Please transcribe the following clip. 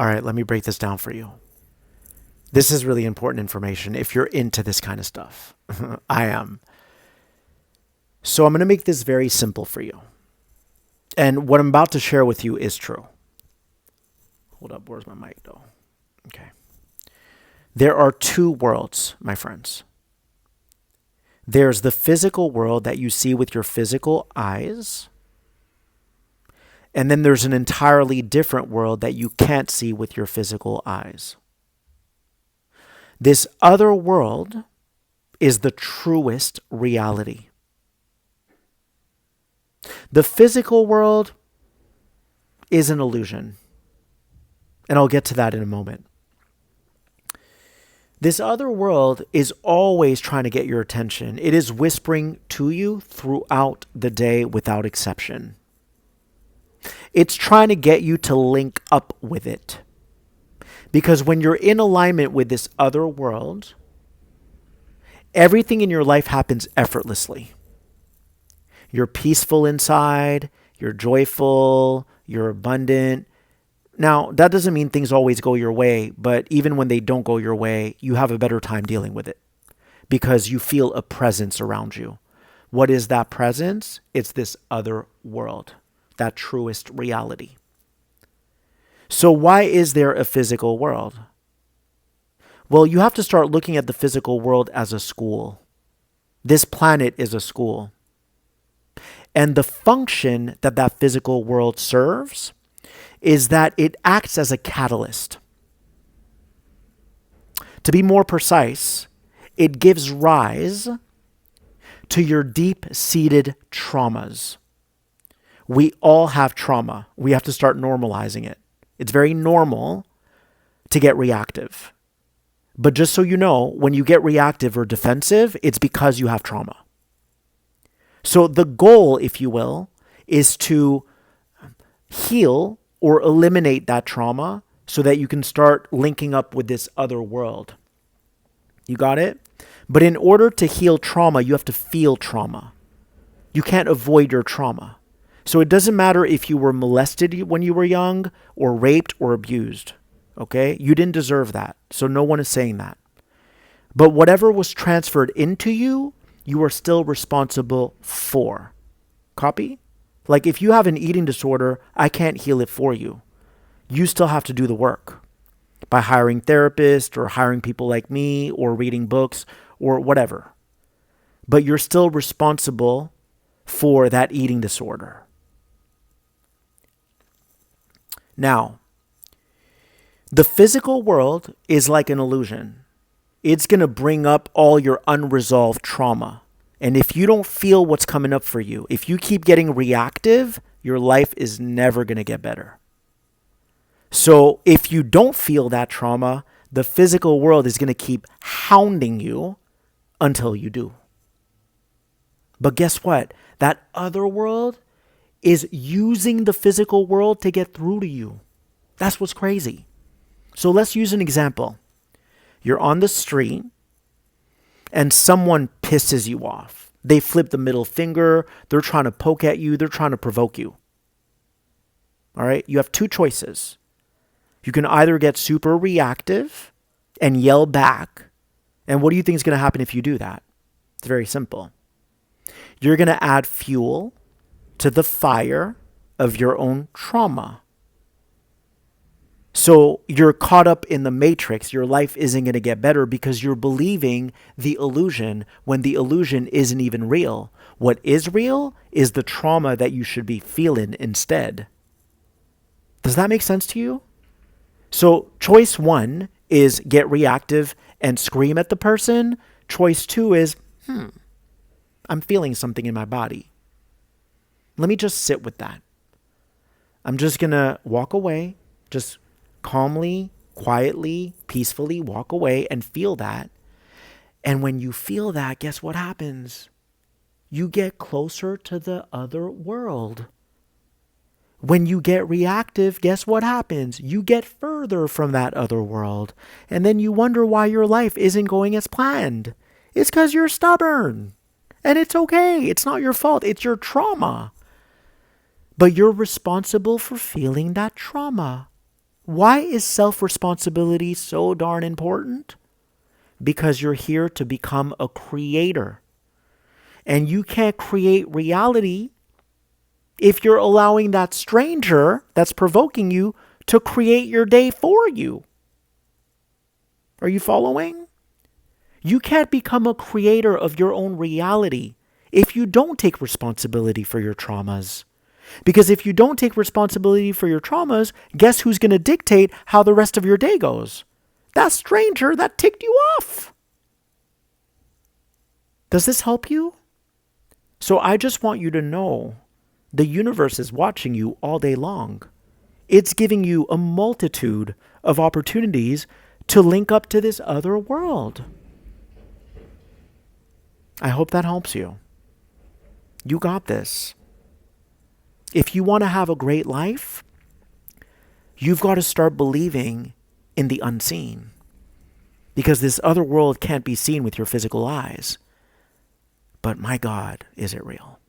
All right, let me break this down for you. This is really important information if you're into this kind of stuff. I am. So I'm going to make this very simple for you. And what I'm about to share with you is true. Hold up, where's my mic though? Okay. There are two worlds, my friends. There's the physical world that you see with your physical eyes. And then there's an entirely different world that you can't see with your physical eyes. This other world is the truest reality. The physical world is an illusion. And I'll get to that in a moment. This other world is always trying to get your attention. It is whispering to you throughout the day without exception. It's trying to get you to link up with it. Because when you're in alignment with this other world, everything in your life happens effortlessly. You're peaceful inside, you're joyful, you're abundant. Now, that doesn't mean things always go your way, but even when they don't go your way, you have a better time dealing with it because you feel a presence around you. What is that presence? It's this other world, that truest reality. So why is there a physical world? Well, you have to start looking at the physical world as a school. This planet is a school. And the function that that physical world serves is that it acts as a catalyst. To be more precise, it gives rise to your deep-seated traumas. We all have trauma. We have to start normalizing it. It's very normal to get reactive. But just so you know, when you get reactive or defensive, it's because you have trauma. So the goal, if you will, is to heal or eliminate that trauma so that you can start linking up with this other world. You got it? But in order to heal trauma, you have to feel trauma. You can't avoid your trauma. So it doesn't matter if you were molested when you were young or raped or abused. Okay? You didn't deserve that. So no one is saying that. But whatever was transferred into you, you are still responsible for. Copy? Like if you have an eating disorder, I can't heal it for you. You still have to do the work by hiring therapists or hiring people like me or reading books or whatever. But you're still responsible for that eating disorder. Now, the physical world is like an illusion. It's going to bring up all your unresolved trauma. And if you don't feel what's coming up for you, if you keep getting reactive, your life is never going to get better. So if you don't feel that trauma, the physical world is going to keep hounding you until you do. But guess what? That other world is using the physical world to get through to you. That's what's crazy. So let's use an example. You're on the street and someone pisses you off. They flip the middle finger. They're trying to poke at you. They're trying to provoke you. All right? You have two choices. You can either get super reactive and yell back. And what do you think is going to happen if you do that? It's very simple. You're going to add fuel to the fire of your own trauma. So you're caught up in the matrix. Your life isn't going to get better because you're believing the illusion when the illusion isn't even real. What is real is the trauma that you should be feeling instead. Does that make sense to you? So choice one is get reactive and scream at the person. Choice two is, I'm feeling something in my body. Let me just sit with that. I'm just going to walk away, just calmly, quietly, peacefully walk away and feel that. And when you feel that, guess what happens? You get closer to the other world. When you get reactive, guess what happens? You get further from that other world. And then you wonder why your life isn't going as planned. It's because you're stubborn. And it's okay. It's not your fault. It's your trauma. But you're responsible for feeling that trauma. Why is self-responsibility so darn important? Because you're here to become a creator. And you can't create reality if you're allowing that stranger that's provoking you to create your day for you. Are you following? You can't become a creator of your own reality if you don't take responsibility for your traumas. Because if you don't take responsibility for your traumas, guess who's going to dictate how the rest of your day goes? That stranger that ticked you off. Does this help you? So I just want you to know the universe is watching you all day long. It's giving you a multitude of opportunities to link up to this other world. I hope that helps you. You got this. If you want to have a great life, you've got to start believing in the unseen. Because this other world can't be seen with your physical eyes. But my God, is it real?